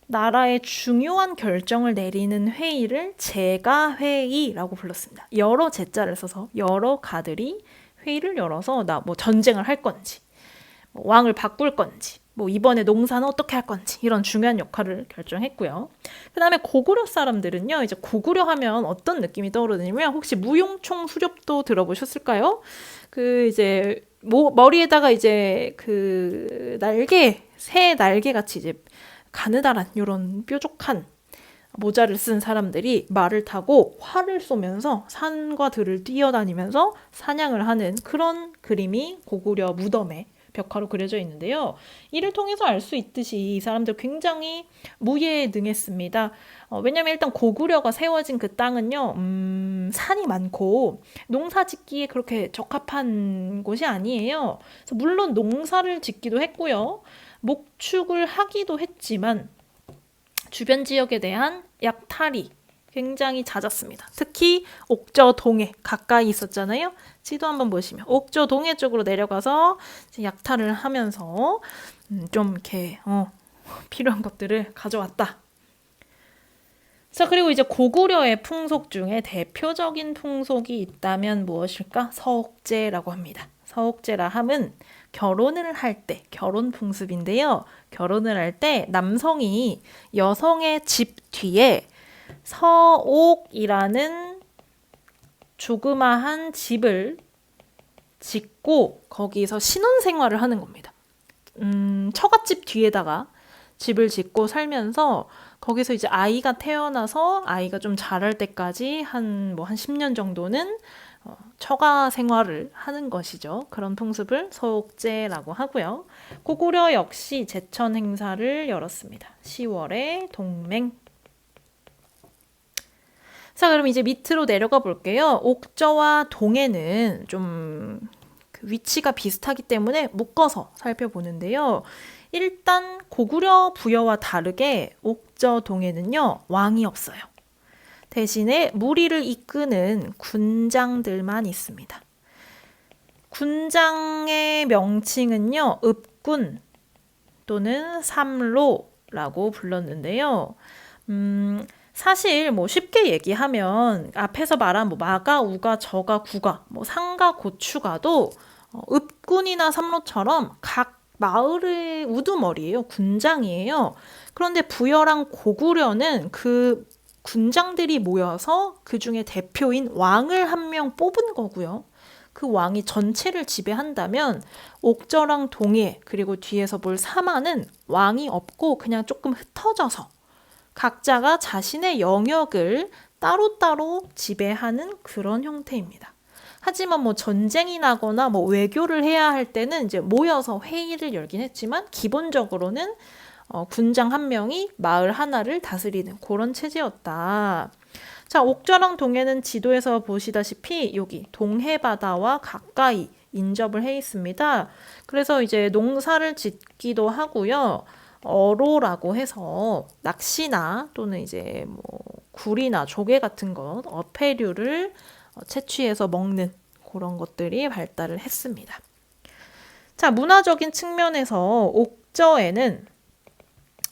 나라의 중요한 결정을 내리는 회의를 제가회의라고 불렀습니다. 여러 제자를 써서 여러 가들이 회의를 열어서 전쟁을 할 건지, 왕을 바꿀 건지, 이번에 농사는 어떻게 할 건지 이런 중요한 역할을 결정했고요. 그 다음에 고구려 사람들은요, 이제 고구려 하면 어떤 느낌이 떠오르냐면 혹시 무용총 수렵도 들어보셨을까요? 이제 머리에다가 이제 새 날개 같이 이제 가느다란 이런 뾰족한 모자를 쓴 사람들이 말을 타고 활을 쏘면서 산과 들을 뛰어다니면서 사냥을 하는 그런 그림이 고구려 무덤에 벽화로 그려져 있는데요. 이를 통해서 알 수 있듯이 이 사람들 굉장히 무예에 능했습니다. 왜냐면 일단 고구려가 세워진 그 땅은요, 산이 많고 농사 짓기에 그렇게 적합한 곳이 아니에요. 그래서 물론 농사를 짓기도 했고요. 목축을 하기도 했지만 주변 지역에 대한 약탈이 굉장히 낮았습니다. 특히 옥저 동해 가까이 있었잖아요. 지도 한번 보시면 옥저 동해 쪽으로 내려가서 약탈을 하면서 좀 이렇게 필요한 것들을 가져왔다. 자, 그리고 이제 고구려의 풍속 중에 대표적인 풍속이 있다면 무엇일까? 서옥제라고 합니다. 서옥제라 함은 결혼을 할 때, 결혼 풍습인데요. 결혼을 할 때 남성이 여성의 집 뒤에 서옥이라는 조그마한 집을 짓고 거기서 신혼생활을 하는 겁니다. 처갓집 뒤에다가 집을 짓고 살면서 거기서 이제 아이가 태어나서 아이가 좀 자랄 때까지 한 10년 정도는 처가 생활을 하는 것이죠. 그런 풍습을 서옥제라고 하고요. 고구려 역시 제천 행사를 열었습니다. 10월에 동맹. 자, 그럼 이제 밑으로 내려가 볼게요. 옥저와 동해는 좀 위치가 비슷하기 때문에 묶어서 살펴보는데요. 일단 고구려 부여와 다르게 옥저 동해는요, 왕이 없어요. 대신에 무리를 이끄는 군장들만 있습니다. 군장의 명칭은요, 읍군 또는 삼로라고 불렀는데요. 사실 쉽게 얘기하면 앞에서 말한 마가, 우가, 저가, 구가, 상가, 고추가도 읍군이나 삼로처럼 각 마을의 우두머리예요. 군장이에요. 그런데 부여랑 고구려는 그 군장들이 모여서 그 중에 대표인 왕을 한 명 뽑은 거고요. 그 왕이 전체를 지배한다면 옥저랑 동해 그리고 뒤에서 볼 사마는 왕이 없고 그냥 조금 흩어져서 각자가 자신의 영역을 따로따로 지배하는 그런 형태입니다. 하지만 뭐 전쟁이 나거나 뭐 외교를 해야 할 때는 이제 모여서 회의를 열긴 했지만 기본적으로는 군장 한 명이 마을 하나를 다스리는 그런 체제였다. 자, 옥저랑 동해는 지도에서 보시다시피 여기 동해바다와 가까이 인접을 해 있습니다. 그래서 이제 농사를 짓기도 하고요. 어로라고 해서 낚시나 또는 이제 뭐 굴이나 조개 같은 것, 어패류를 채취해서 먹는 그런 것들이 발달을 했습니다. 자, 문화적인 측면에서 옥저에는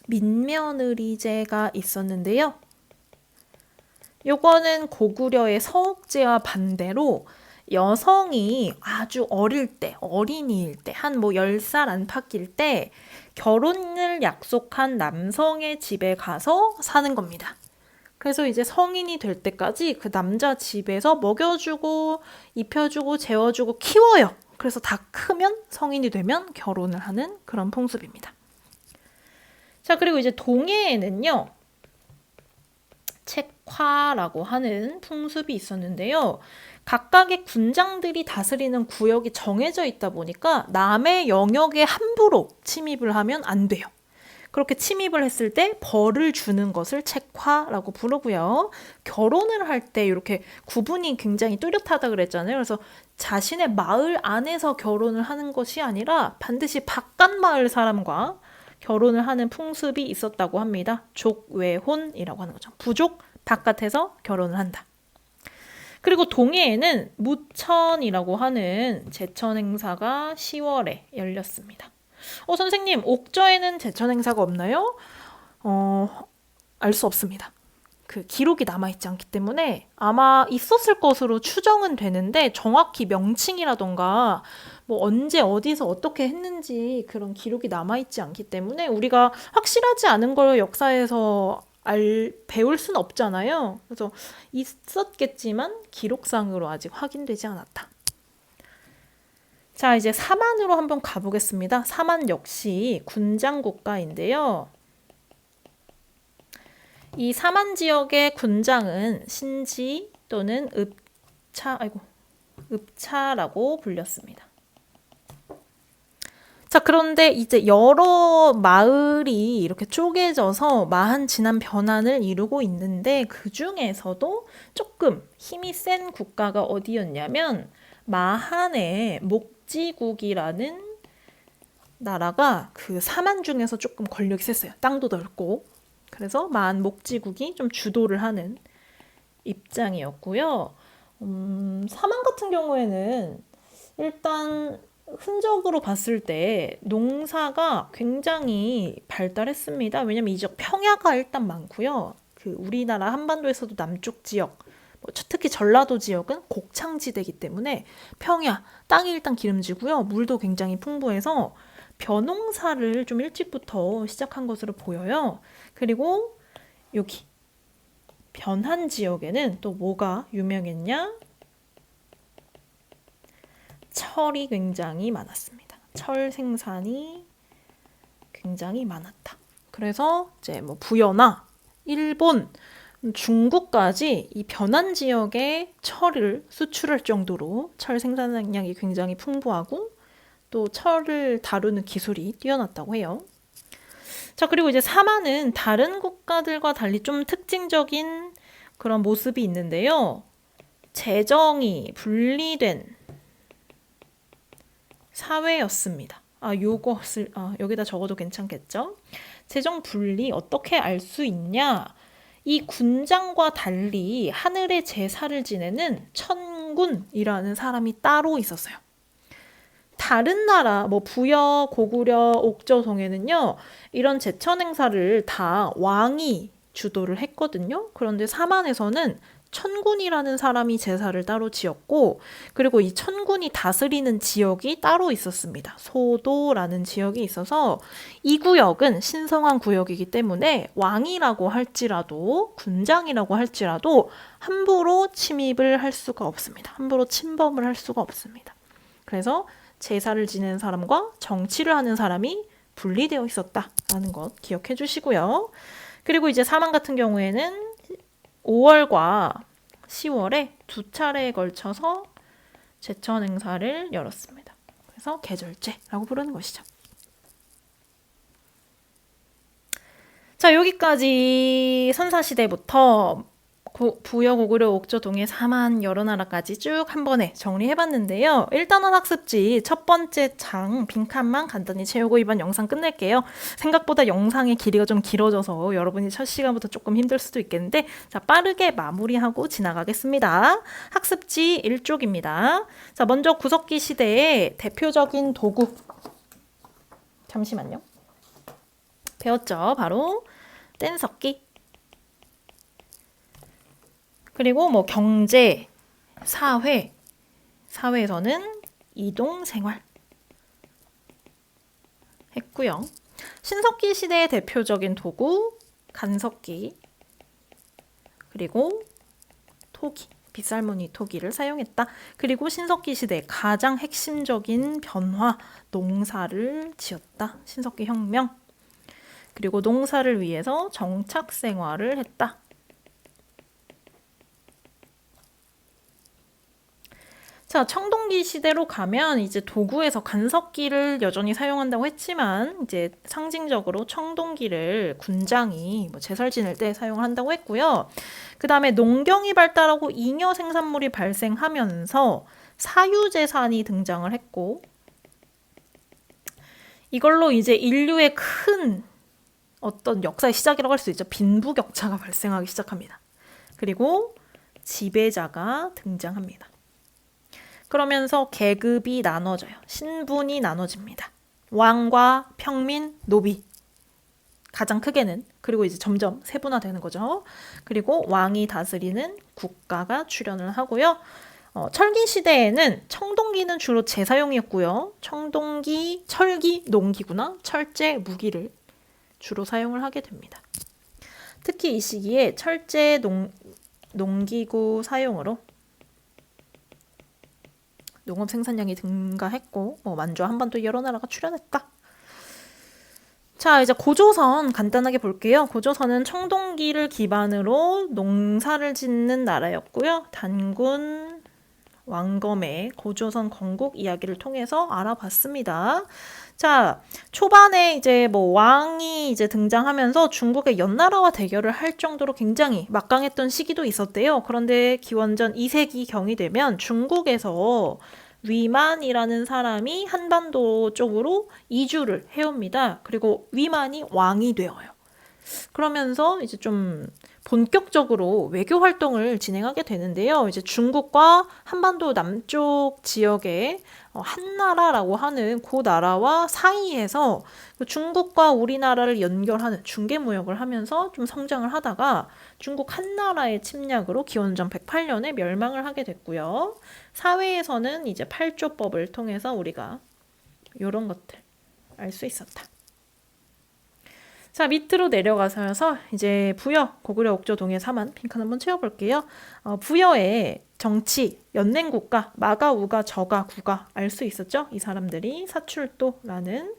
민며느리제가 있었는데요. 요거는 고구려의 서옥제와 반대로 여성이 아주 어릴 때, 어린이일 때, 한 뭐 10살 안팎일 때 결혼을 약속한 남성의 집에 가서 사는 겁니다. 그래서 이제 성인이 될 때까지 그 남자 집에서 먹여주고, 입혀주고, 재워주고, 키워요. 그래서 다 크면, 성인이 되면 결혼을 하는 그런 풍습입니다. 자, 그리고 이제 동해에는요, 책화라고 하는 풍습이 있었는데요. 각각의 군장들이 다스리는 구역이 정해져 있다 보니까 남의 영역에 함부로 침입을 하면 안 돼요. 그렇게 침입을 했을 때 벌을 주는 것을 책화라고 부르고요. 결혼을 할 때 이렇게 구분이 굉장히 뚜렷하다 그랬잖아요. 그래서 자신의 마을 안에서 결혼을 하는 것이 아니라 반드시 바깥 마을 사람과 결혼을 하는 풍습이 있었다고 합니다. 족외혼이라고 하는 거죠. 부족 바깥에서 결혼을 한다. 그리고 동해에는 무천이라고 하는 제천 행사가 10월에 열렸습니다. 선생님, 옥저에는 제천 행사가 없나요? 알 수 없습니다. 그 기록이 남아있지 않기 때문에 아마 있었을 것으로 추정은 되는데 정확히 명칭이라던가 뭐 언제 어디서 어떻게 했는지 그런 기록이 남아있지 않기 때문에 우리가 확실하지 않은 걸 역사에서 배울 수는 없잖아요. 그래서 있었겠지만 기록상으로 아직 확인되지 않았다. 자, 이제 사만으로 한번 가보겠습니다. 사만 역시 군장 국가인데요. 이 사만 지역의 군장은 신지 또는 읍차라고 불렸습니다. 자, 그런데 이제 여러 마을이 이렇게 쪼개져서 마한 진한 변환을 이루고 있는데 그 중에서도 조금 힘이 센 국가가 어디였냐면 마한의 목지국이라는 나라가 그 사만 중에서 조금 권력이 셌어요. 땅도 넓고. 그래서 마한 목지국이 좀 주도를 하는 입장이었고요. 사만 같은 경우에는 일단 흔적으로 봤을 때 농사가 굉장히 발달했습니다. 왜냐면 이 지역 평야가 일단 많고요. 그 우리나라 한반도에서도 남쪽 지역, 특히 전라도 지역은 곡창지대이기 때문에 평야, 땅이 일단 기름지고요. 물도 굉장히 풍부해서 벼농사를 좀 일찍부터 시작한 것으로 보여요. 그리고 여기 변한 지역에는 또 뭐가 유명했냐? 철이 굉장히 많았습니다. 철 생산이 굉장히 많았다. 그래서 이제 뭐 부여나 일본, 중국까지 이 변한 지역에 철을 수출할 정도로 철 생산량이 굉장히 풍부하고 또 철을 다루는 기술이 뛰어났다고 해요. 자, 그리고 이제 사만은 다른 국가들과 달리 좀 특징적인 그런 모습이 있는데요. 재정이 분리된 사회였습니다. 요것을 여기다 적어도 괜찮겠죠? 재정 분리 어떻게 알 수 있냐? 이 군장과 달리 하늘의 제사를 지내는 천군이라는 사람이 따로 있었어요. 다른 나라, 뭐 부여, 고구려, 옥저, 동해는요, 이런 제천 행사를 다 왕이 주도를 했거든요. 그런데 사만에서는 천군이라는 사람이 제사를 따로 지었고, 그리고 이 천군이 다스리는 지역이 따로 있었습니다. 소도라는 지역이 있어서 이 구역은 신성한 구역이기 때문에 왕이라고 할지라도 군장이라고 할지라도 함부로 침입을 할 수가 없습니다. 함부로 침범을 할 수가 없습니다. 그래서 제사를 지내는 사람과 정치를 하는 사람이 분리되어 있었다라는 것 기억해 주시고요. 그리고 이제 사만 같은 경우에는 5월과 10월에 두 차례에 걸쳐서 제천 행사를 열었습니다. 그래서 계절제라고 부르는 것이죠. 자, 여기까지 선사시대부터 부여, 고구려, 옥조, 동해, 사만 여러 나라까지 쭉 한 번에 정리해봤는데요. 1단원 학습지 첫 번째 장 빈칸만 간단히 채우고 이번 영상 끝낼게요. 생각보다 영상의 길이가 좀 길어져서 여러분이 첫 시간부터 조금 힘들 수도 있겠는데, 자, 빠르게 마무리하고 지나가겠습니다. 학습지 1쪽입니다. 자, 먼저 구석기 시대의 대표적인 도구. 잠시만요. 배웠죠? 바로 뗀석기. 그리고 뭐 경제, 사회에서는 이동생활 했고요. 신석기 시대의 대표적인 도구, 간석기, 그리고 토기, 빗살무늬 토기를 사용했다. 그리고 신석기 시대 가장 핵심적인 변화, 농사를 지었다. 신석기 혁명. 그리고 농사를 위해서 정착 생활을 했다. 자, 청동기 시대로 가면 이제 도구에서 간석기를 여전히 사용한다고 했지만 이제 상징적으로 청동기를 군장이 뭐 제설 지낼 때 사용한다고 했고요. 그 다음에 농경이 발달하고 잉여 생산물이 발생하면서 사유재산이 등장을 했고, 이걸로 이제 인류의 큰 어떤 역사의 시작이라고 할 수 있죠. 빈부격차가 발생하기 시작합니다. 그리고 지배자가 등장합니다. 그러면서 계급이 나눠져요. 신분이 나눠집니다. 왕과 평민, 노비. 가장 크게는. 그리고 이제 점점 세분화되는 거죠. 그리고 왕이 다스리는 국가가 출현을 하고요. 철기 시대에는 청동기는 주로 제사용이었고요. 청동기, 철기, 농기구나. 철제, 무기를 주로 사용을 하게 됩니다. 특히 이 시기에 철제, 농기구 사용으로 농업 생산량이 증가했고, 만주와 한반도 여러 나라가 출현했다. 자, 이제 고조선 간단하게 볼게요. 고조선은 청동기를 기반으로 농사를 짓는 나라였고요. 단군, 왕검의 고조선 건국 이야기를 통해서 알아봤습니다. 자, 초반에 이제 왕이 이제 등장하면서 중국의 연나라와 대결을 할 정도로 굉장히 막강했던 시기도 있었대요. 그런데 기원전 2세기 경이 되면 중국에서 위만이라는 사람이 한반도 쪽으로 이주를 해옵니다. 그리고 위만이 왕이 되어요. 그러면서 이제 좀 본격적으로 외교 활동을 진행하게 되는데요. 이제 중국과 한반도 남쪽 지역의 한나라라고 하는 그 나라와 사이에서 중국과 우리나라를 연결하는 중개무역을 하면서 좀 성장을 하다가 중국 한나라의 침략으로 기원전 108년에 멸망을 하게 됐고요. 사회에서는 이제 팔조법을 통해서 우리가 이런 것들 알 수 있었다. 자, 밑으로 내려가서 이제 부여, 고구려, 옥조, 동해, 사만 빈칸 한번 채워볼게요. 부여의 정치, 연맹국가, 마가, 우가, 저가, 구가 알 수 있었죠? 이 사람들이 사출도라는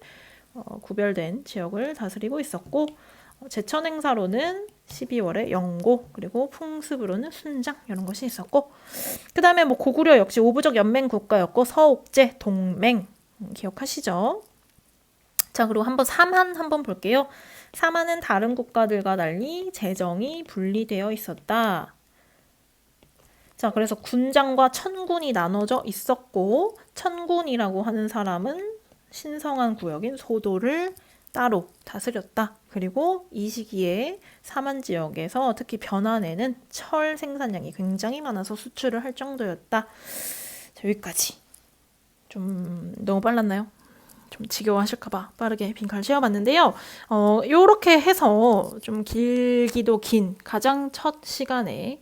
구별된 지역을 다스리고 있었고, 제천 행사로는 12월에 영고, 그리고 풍습으로는 순장 이런 것이 있었고, 그 다음에 고구려 역시 오부적 연맹 국가였고 서옥제, 동맹 기억하시죠? 자, 그리고 한번 사만 한번 볼게요. 사만은 다른 국가들과 달리 재정이 분리되어 있었다. 자, 그래서 군장과 천군이 나눠져 있었고, 천군이라고 하는 사람은 신성한 구역인 소도를 따로 다스렸다. 그리고 이 시기에 사만 지역에서 특히 변환에는 철 생산량이 굉장히 많아서 수출을 할 정도였다. 자, 여기까지. 좀 너무 빨랐나요? 좀 지겨워하실까봐 빠르게 빈칸을 채워봤는데요. 요렇게 해서 좀 길기도 긴 가장 첫 시간에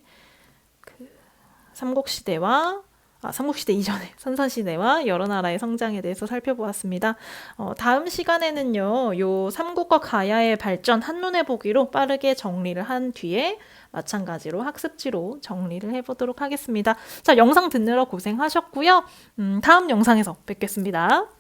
삼국시대 이전의 선사시대와 여러 나라의 성장에 대해서 살펴보았습니다. 다음 시간에는요, 요 삼국과 가야의 발전 한눈에 보기로 빠르게 정리를 한 뒤에 마찬가지로 학습지로 정리를 해보도록 하겠습니다. 자, 영상 듣느라 고생하셨고요. 다음 영상에서 뵙겠습니다.